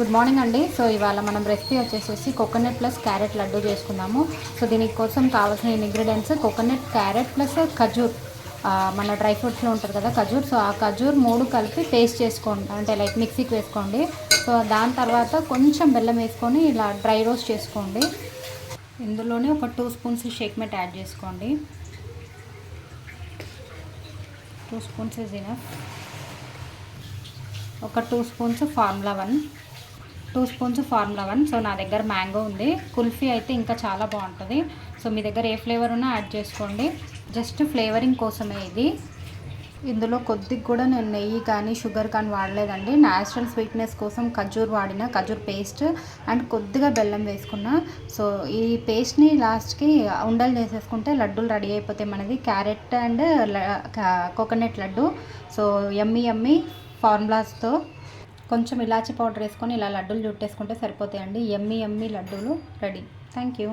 Good morning అండి. So ఇవాళ మనం రెసిపీ వచ్చేసేసి కోకోనట్ ప్లస్ క్యారెట్ లడ్డు చేసుకుందాము. సో దీనికోసం కావాల్సిన ఇంగ్రీడియంట్స్ కోకోనట్, క్యారెట్ ప్లస్ ఖజూర్, మన డ్రై ఫ్రూట్స్లో ఉంటుంది కదా ఖజూర్. సో ఆ ఖజూర్ 3 కలిపి పేస్ట్ చేసుకోండి, అంటే లైక్ మిక్సీకి వేసుకోండి. సో దాని తర్వాత కొంచెం బెల్లం వేసుకొని ఇలా డ్రై రోస్ట్ చేసుకోండి. ఇందులోనే ఒక 2 స్పూన్స్ షేక్ మెట్ యాడ్ చేసుకోండి. 2 స్పూన్స్ ఇస్ ఇనఫ్. ఒక 2 spoons formula 1, 2 spoons formula 1. So నా దగ్గర మ్యాంగో ఉంది. కుల్ఫీ అయితే ఇంకా చాలా బాగుంటుంది. సో మీ దగ్గర ఏ ఫ్లేవర్ ఉన్నా యాడ్ చేసుకోండి. జస్ట్ ఫ్లేవరింగ్ కోసమే ఇది. ఇందులో కొద్దిగా కూడా నేను నెయ్యి కానీ షుగర్ కానీ వాడలేదండి. న్యాచురల్ స్వీట్నెస్ కోసం ఖజూర్ వాడిన, ఖజూర్ పేస్ట్ అండ్ కొద్దిగా బెల్లం వేసుకున్నా. సో ఈ పేస్ట్ని లాస్ట్కి ఉండలు చేసేసుకుంటే లడ్డూలు రెడీ అయిపోతాయి మనది, carrot and coconut laddu. So yummy yummy ఫార్ములాస్తో కొంచెం ఇలాచీ పౌడర్ వేసుకొని ఇలా లడ్డూలు చుట్టేసుకుంటే సరిపోతాయండి. యమ్మీ యమ్మీ లడ్డూలు రెడీ. Thank you.